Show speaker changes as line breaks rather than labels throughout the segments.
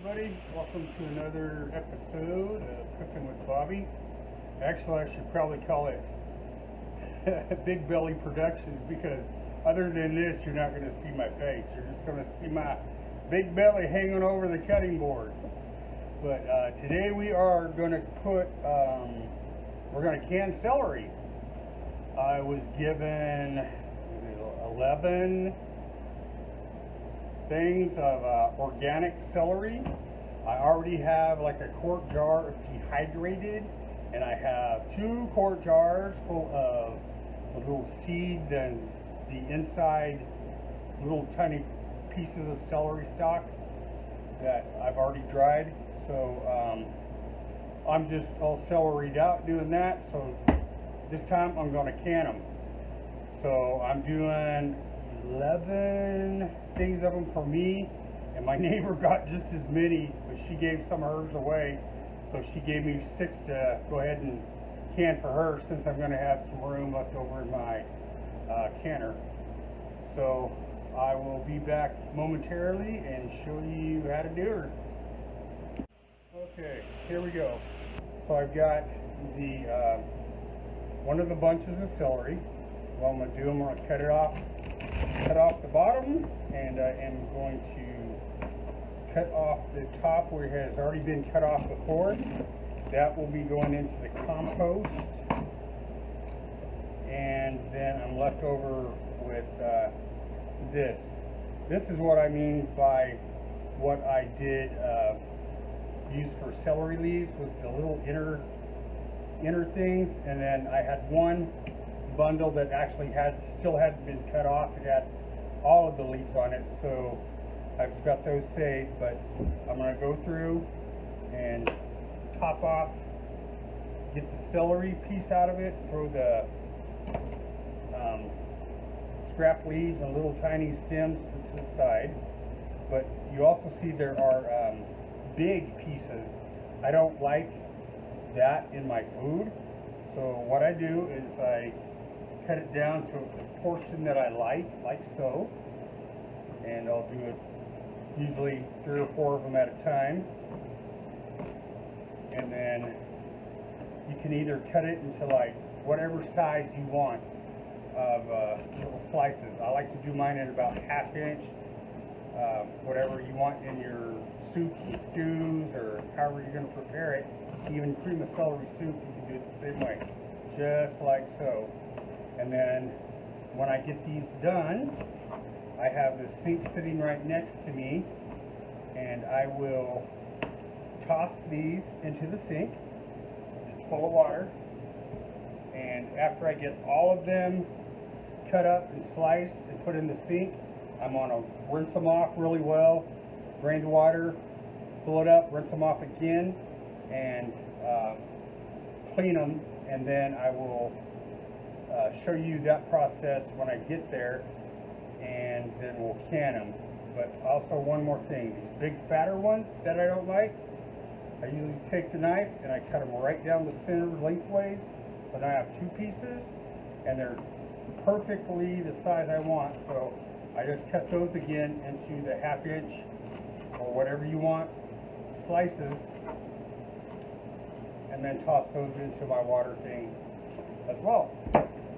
everybody. Welcome to another episode of Cooking with Bobby. Actually, I should probably call it Big Belly Productions, because other than this, you're not going to see my face. You're just going to see my big belly hanging over the cutting board. But today we are going to we're going to can celery. I was given 11 things of organic celery. I already have like a quart jar of dehydrated, and I have 2 quart jars full of little seeds and the inside little tiny pieces of celery stalk that I've already dried. So I'm just all celeried out doing that. So this time I'm going to can them. So I'm doing 11 things of them for me, and my neighbor got just as many, but she gave some of hers away, so she gave me 6 to go ahead and can for her, since I'm going to have some room left over in my canner. So I will be back momentarily and show you how to do her. Okay, here we go. So I've got the one of the bunches of celery. What I'm going to do, I'm going to cut off the bottom, and I am going to cut off the top where it has already been cut off before. That will be going into the compost, and then I'm left over with this. This is what I mean by what I did use for celery leaves, was the little inner things, and then I had one bundle that actually still hadn't been cut off. It had all of the leaves on it, so I've got those saved. But I'm going to go through and top off, get the celery piece out of it, throw the scrap leaves and little tiny stems to the side. But you also see there are big pieces. I don't like that in my food, so what I do is I cut it down to a portion that I like so, and I'll do it usually 3 or 4 of them at a time. And then you can either cut it into like whatever size you want of little slices. I like to do mine at about 1/2 inch, whatever you want in your soups and stews, or however you're going to prepare it. Even cream of celery soup, you can do it the same way, just like so. And then when I get these done, I have the sink sitting right next to me, and I will toss these into the sink. It's full of water, and after I get all of them cut up and sliced and put in the sink, I'm going to rinse them off really well, drain the water, fill it up, rinse them off again, and clean them, and then I will show you that process when I get there, and then we'll can them. But also one more thing, these big fatter ones that I don't like, I usually take the knife and I cut them right down the center lengthways, so now I have 2 pieces, and they're perfectly the size I want. So I just cut those again into the 1/2 inch or whatever you want slices, and then toss those into my water thing as well.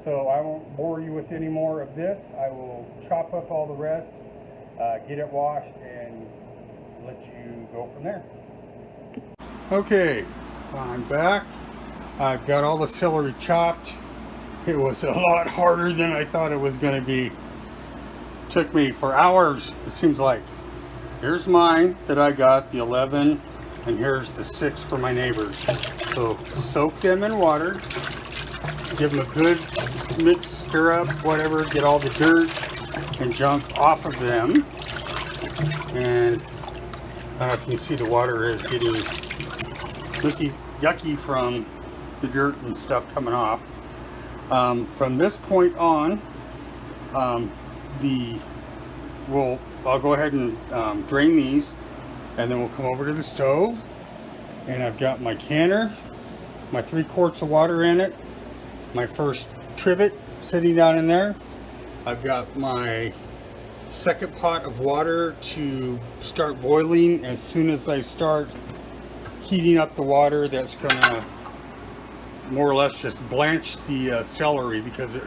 So I won't bore you with any more of this. I will chop up all the rest, get it washed, and let you go from there. Okay, I'm back. I've got all the celery chopped. It was a lot harder than I thought it was going to be. Took me for hours, it seems like. Here's mine that I got, the 11, and here's the 6 for my neighbors. So soak them in water. Give them a good mix, stir up, whatever, get all the dirt and junk off of them. And I don't know if you can see, the water is getting yucky from the dirt and stuff coming off. From this point on, I'll go ahead and drain these, and then we'll come over to the stove, and I've got my canner, my 3 quarts of water in it, my first trivet sitting down in there. I've got my second pot of water to start boiling. As soon as I start heating up the water, that's gonna more or less just blanch the celery, because it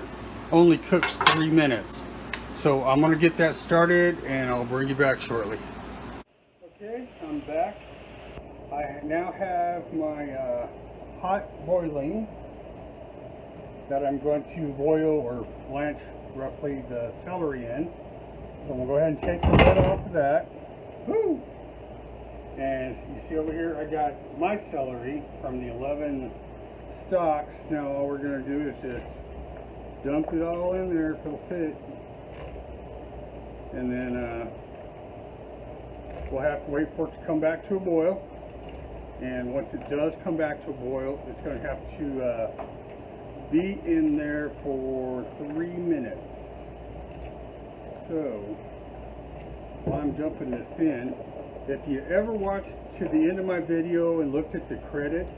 only cooks 3 minutes. So I'm gonna get that started and I'll bring you back shortly. Okay, I'm back. I now have my pot boiling that I'm going to boil or blanch roughly the celery in. So I'm going to go ahead and take the lid off of that. Woo! And you see over here, I got my celery from the 11 stalks. Now all we're going to do is just dump it all in there if it'll fit. And then we'll have to wait for it to come back to a boil. And once it does come back to a boil, it's going to have to be in there for 3 minutes. So, while I'm dumping this in, if you ever watched to the end of my video and looked at the credits,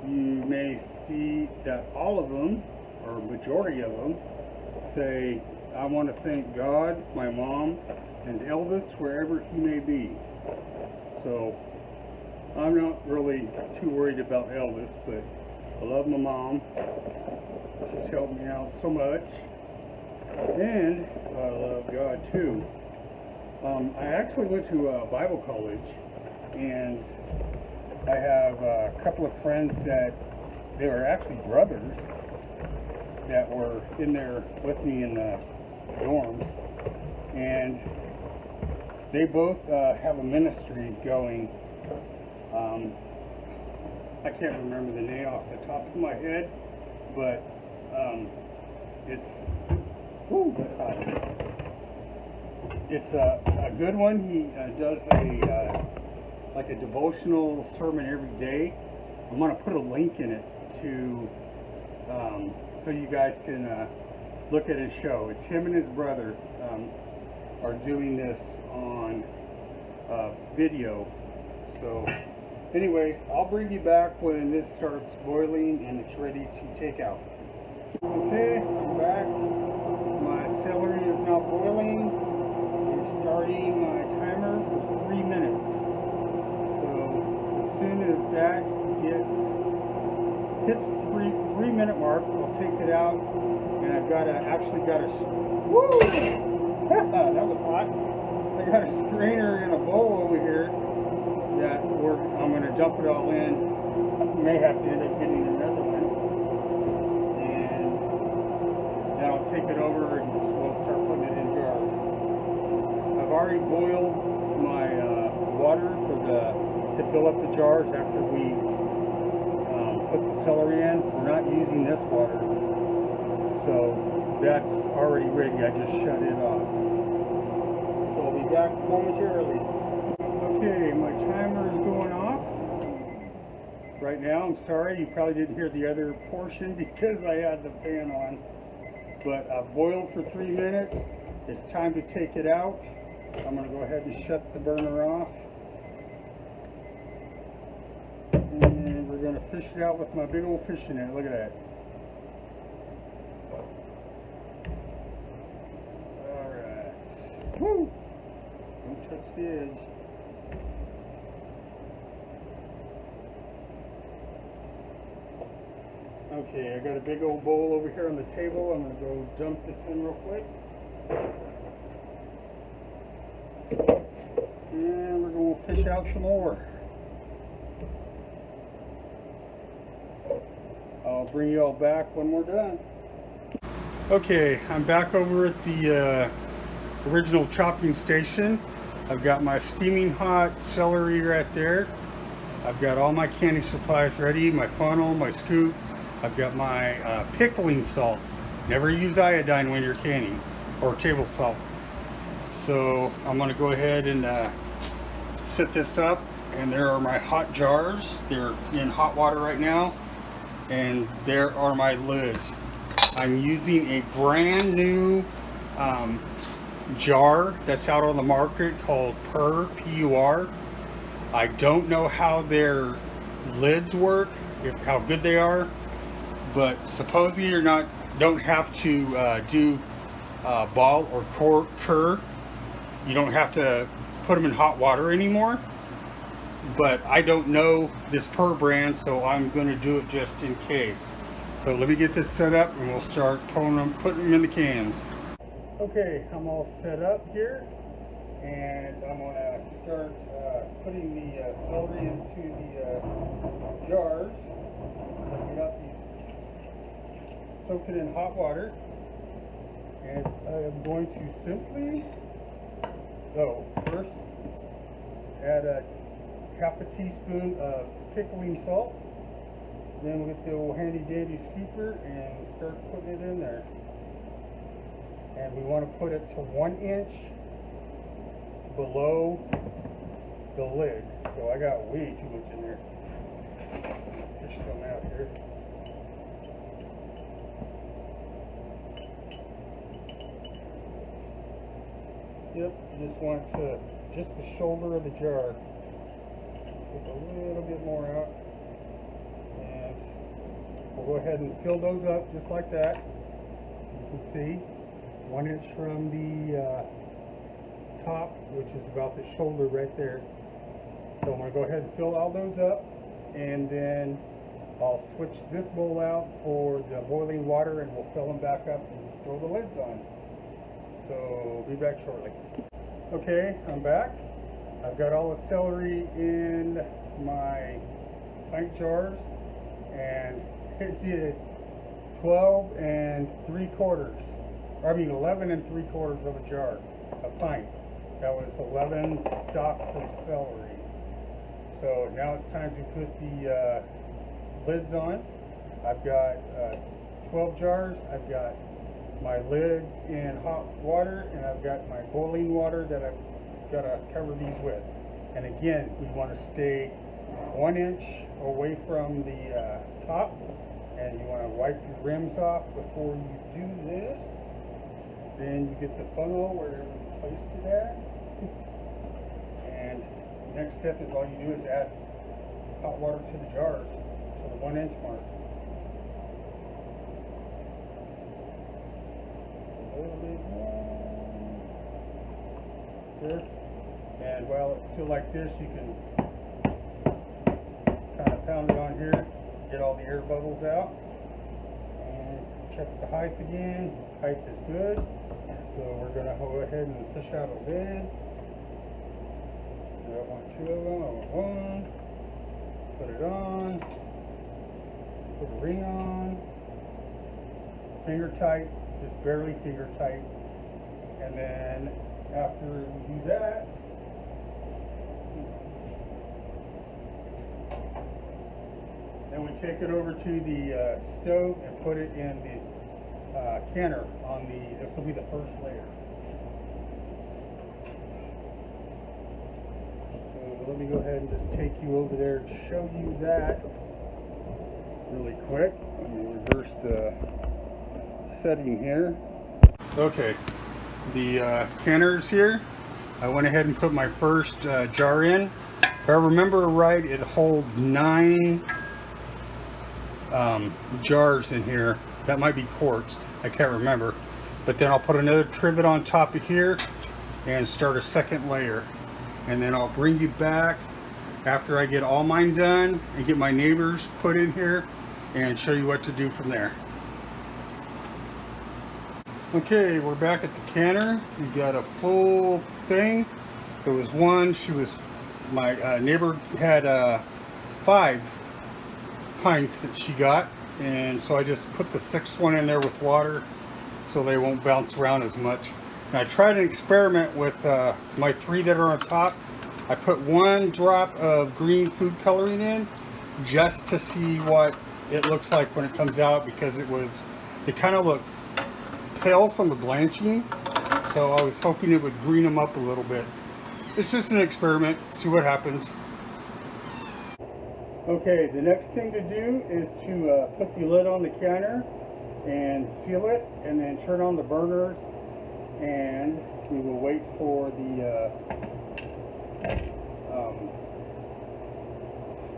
you may see that all of them, or majority of them, say, I want to thank God, my mom, and Elvis, wherever he may be. So, I'm not really too worried about Elvis, but I love my mom. She's helped me out so much. And I love God too. I actually went to Bible college, and I have a couple of friends that they were actually brothers that were in there with me in the dorms, and they both have a ministry going. I can't remember the name off the top of my head, but it's a good one. He does like a devotional sermon every day. I'm going to put a link in it to so you guys can look at his show. It's him and his brother are doing this on video. So anyways, I'll bring you back when this starts boiling and it's ready to take out. Okay, I'm back. My celery is now boiling. I'm starting my timer for 3 minutes. So as soon as that hits the 3 minute mark, I'll take it out, and I've got a woo! That was hot. I got a strainer and a bowl over here that I'm going to dump it all in. May have to end up getting another one, and then I'll take it over and we'll start putting it in jars. I've already boiled my water to fill up the jars after we put the celery in. We're not using this water, so that's already ready. I just shut it off. So I'll be back momentarily. Okay, my timer is going off right now. I'm sorry, you probably didn't hear the other portion because I had the fan on. But I've boiled for 3 minutes. It's time to take it out. I'm going to go ahead and shut the burner off. And we're going to fish it out with my big old fishing net. Look at that. Alright. Woo! Don't touch the edge. Okay, I got a big old bowl over here on the table. I'm going to go dump this in real quick. And we're going to fish out some more. I'll bring you all back when we're done. Okay, I'm back over at the original chopping station. I've got my steaming hot celery right there. I've got all my canning supplies ready, my funnel, my scoop. I've got my pickling salt. Never use iodine when you're canning, or table salt. So I'm going to go ahead and set this up, and there are my hot jars. They're in hot water right now, and there are my lids. I'm using a brand new jar that's out on the market called P-U-R. I don't know how their lids work, how good they are, but supposedly don't have to do ball or cur you don't have to put them in hot water anymore. But I don't know this per brand, so I'm going to do it just in case. So let me get this set up and we'll start putting them in the cans. Okay, I'm all set up here, and I'm going to start putting the celery into the jars. We got these soaked in hot water, and I'm going to simply, first add a half a teaspoon of pickling salt. Then we'll get the old handy dandy scooper and start putting it in there. And we want to put it to 1 inch below the lid. So I got way too much in there. Fish some out here. Yep, you just want to, just the shoulder of the jar. Take a little bit more out. And we'll go ahead and fill those up just like that. You can see 1 inch from the top, which is about the shoulder right there. So I'm going to go ahead and fill all those up, and then I'll switch this bowl out for the boiling water, and we'll fill them back up and throw the lids on. So be back shortly. Okay, I'm back. I've got all the celery in my pint jars, and it did 11 3/4 of a jar, a pint. That was 11 stalks of celery. So now it's time to put the lids on. I've got 12 jars. I've got my lids in hot water, and I've got my boiling water that I've got to cover these with. And again, we want to stay 1 inch away from the top, and you want to wipe your rims off before you do this. Then you get the funnel wherever you placed it at. And next step is all you do is add hot water to the jars to the 1 inch mark. A little bit more. There. And while it's still like this, you can kind of pound it on here, get all the air bubbles out, and check the height again. Height is good, so we're going to go ahead and push out a lid. I want 2 of them. I want 1. Put it on. Put a ring on. Finger tight, just barely finger tight. And then after we do that, then we take it over to the stove and put it in the canner on the, this will be the first layer. So let me go ahead and just take you over there to show you that really quick. Let me reverse the setting here. Okay, the canner's here. I went ahead and put my first jar in. If I remember right, it holds 9 jars in here. That might be quarts, I can't remember. But then I'll put another trivet on top of here and start a second layer. And then I'll bring you back after I get all mine done and get my neighbors put in here and show you what to do from there. Okay, we're back at the canner. We got a full thing. There was one, my neighbor had 5 pints that she got, and so I just put the 6th one in there with water so they won't bounce around as much. And I tried an experiment with my 3 that are on top. I put 1 drop of green food coloring in just to see what it looks like when it comes out, because they kind of look pale from the blanching, so I was hoping it would green them up a little bit. It's just an experiment, see what happens. Okay, the next thing to do is to put the lid on the canner and seal it, and then turn on the burners, and we will wait for the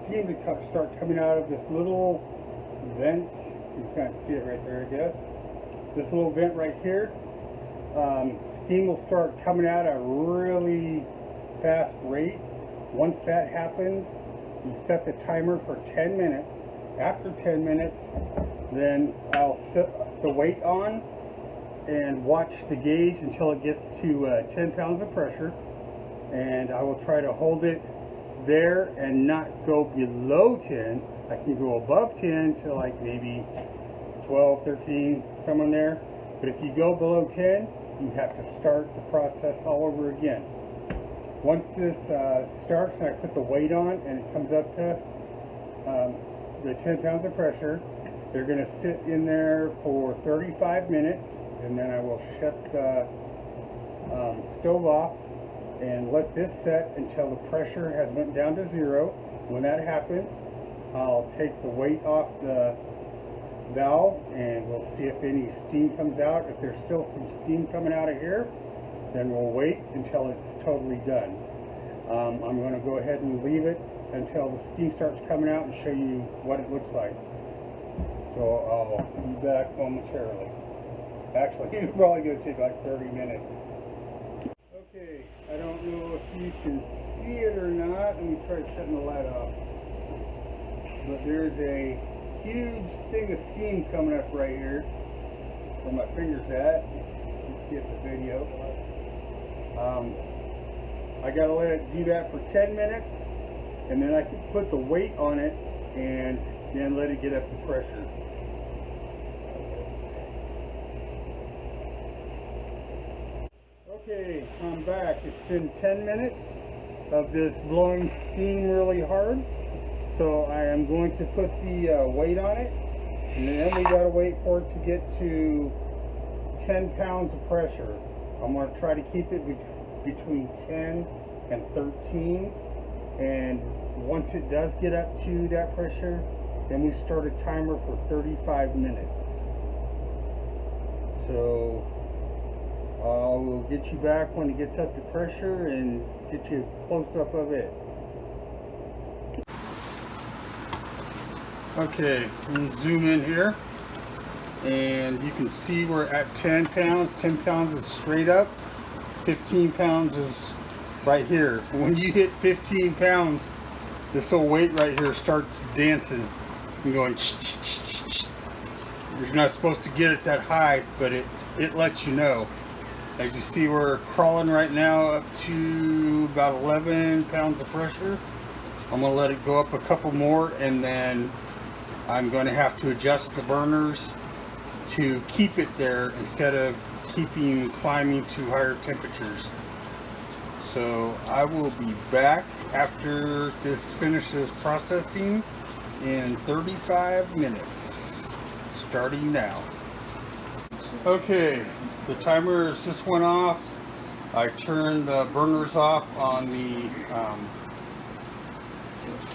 steam to start coming out of this little vent. You can't see it right there, I guess. This little vent right here. steam will start coming out at a really fast rate. Once that happens, you set the timer for 10 minutes. After 10 minutes, then I'll set the weight on and watch the gauge until it gets to 10 pounds of pressure. And I will try to hold it there and not go below 10. I can go above 10 to like maybe 12, 13, somewhere there. But if you go below 10, you have to start the process all over again. Once this starts and I put the weight on and it comes up to the 10 pounds of pressure, they're going to sit in there for 35 minutes, and then I will shut the stove off and let this set until the pressure has went down to 0. When that happens, I'll take the weight off the valve and we'll see if any steam comes out. If there's still some steam coming out of here, then we'll wait until it's totally done. I'm going to go ahead and leave it until the steam starts coming out and show you what it looks like. So I'll be back momentarily. Actually, it's probably going to take like 30 minutes. Okay, I don't know if you can see it or not. Let me try shutting the light off. But there's a huge thing of steam coming up right here where my finger's at. Let's get the video. I gotta let it do that for 10 minutes, and then I can put the weight on it and then let it get up to pressure. Okay, I'm back. It's been 10 minutes of this blowing steam really hard. So I am going to put the weight on it, and then we gotta wait for it to get to 10 pounds of pressure. I'm going to try to keep it between 10 and 13, and once it does get up to that pressure, then we start a timer for 35 minutes. So I will get you back when it gets up to pressure and get you a close-up of it. Okay, I'm going to zoom in here, and you can see we're at 10 pounds. 10 pounds is straight up. 15 pounds is right here. When you hit 15 pounds, this little weight right here starts dancing and going. You're not supposed to get it that high, but it lets you know. As you see, we're crawling right now up to about 11 pounds of pressure. I'm going to let it go up a couple more, and then I'm going to have to adjust the burners to keep it there instead of climbing to higher temperatures. So I will be back after this finishes processing in 35 minutes, starting now. Okay, the timer just went off. I turned the burners off on the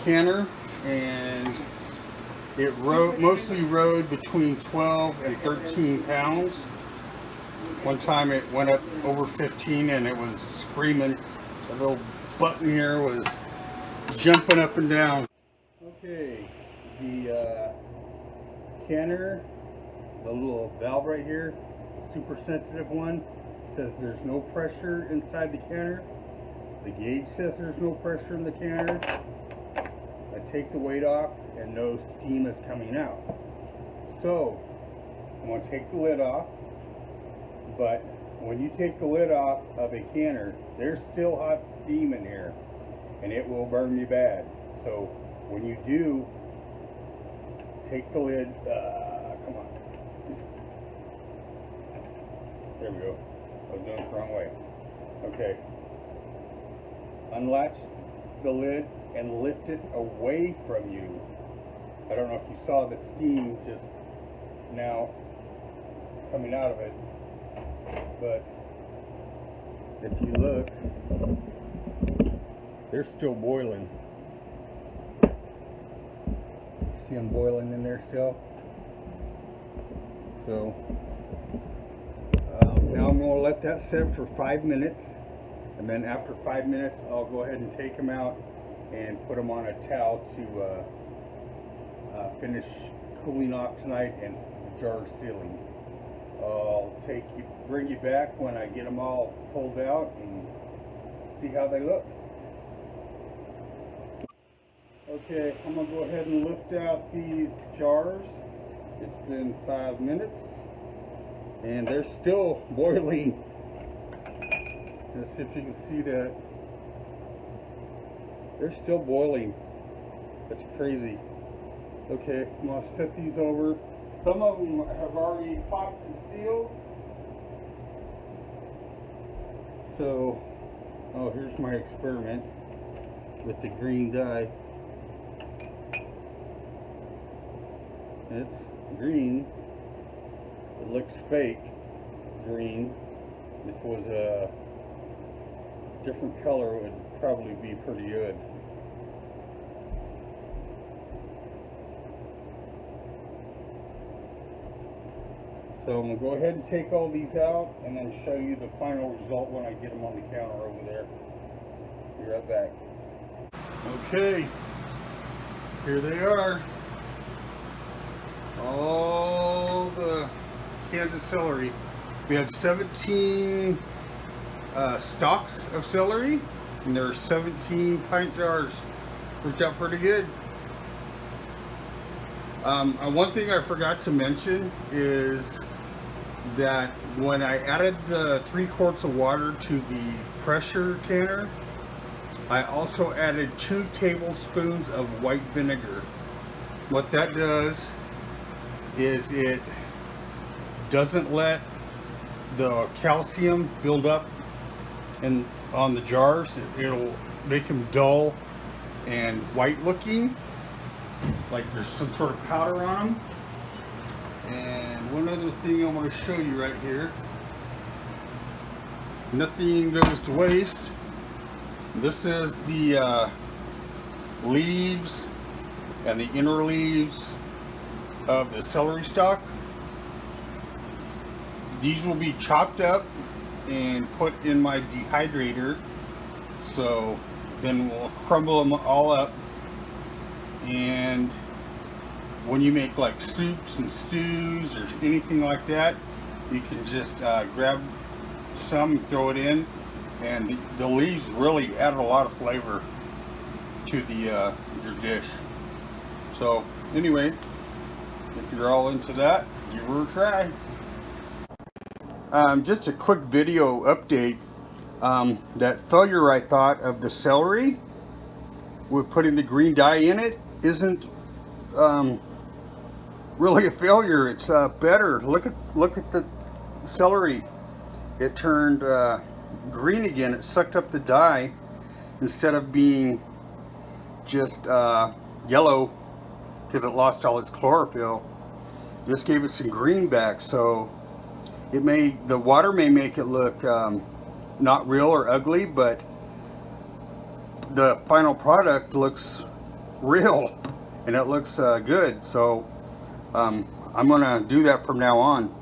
canner, and it mostly rode between 12 and 13 pounds. One time it went up over 15 and it was screaming. The little button here was jumping up and down. Okay, the canner, the little valve right here, super sensitive one, says there's no pressure inside the canner. The gauge says there's no pressure in the canner. I take the weight off and no steam is coming out. So I'm going to take the lid off, but when you take the lid off of a canner, there's still hot steam in here and it will burn you bad. So when you do, take the lid, come on. There we go. I was doing it the wrong way. Okay. Unlatch the lid and lift it away from you. I don't know if you saw the steam just now coming out of it, but if you look, they're still boiling. See them boiling in there still? So now I'm going to let that sit for 5 minutes, and then after 5 minutes I'll go ahead and take them out and put them on a towel to finish cooling off tonight and jar sealing. I'll bring you back when I get them all pulled out and see how they look. Okay, I'm going to go ahead and lift out these jars. It's been 5 minutes and they're still boiling. Let's see if you can see that. They're still boiling. That's crazy. Okay, I'm going to set these over. Some of them have already popped and sealed. So, oh, here's my experiment with the green dye. It's green. It looks fake green. If it was a different color, it would probably be pretty good. So I'm going to go ahead and take all these out and then show you the final result when I get them on the counter over there. Be right back. Okay, here they are. All the cans of celery. We have 17 stalks of celery, and there are 17 pint jars. Worked out pretty good. One thing I forgot to mention is that when I added the 3 quarts of water to the pressure canner, I also added 2 tablespoons of white vinegar. What that does is it doesn't let the calcium build up on the jars. It'll make them dull and white looking, like there's some sort of powder on them. And one other thing I want to show you right here. Nothing goes to waste. This is the leaves and the inner leaves of the celery stalk. These will be chopped up and put in my dehydrator. So then we'll crumble them all up, and when you make like soups and stews or anything like that, you can just grab some and throw it in, and the leaves really add a lot of flavor to the your dish. So anyway, if you're all into that, give her a try. Just a quick video update. That failure, I thought, of the celery with putting the green dye in it isn't really a failure. It's better. Look at the celery. It turned green again. It sucked up the dye instead of being just yellow because it lost all its chlorophyll. This gave it some green back. So the water may make it look not real or ugly, but the final product looks real and it looks good. So I'm gonna do that from now on.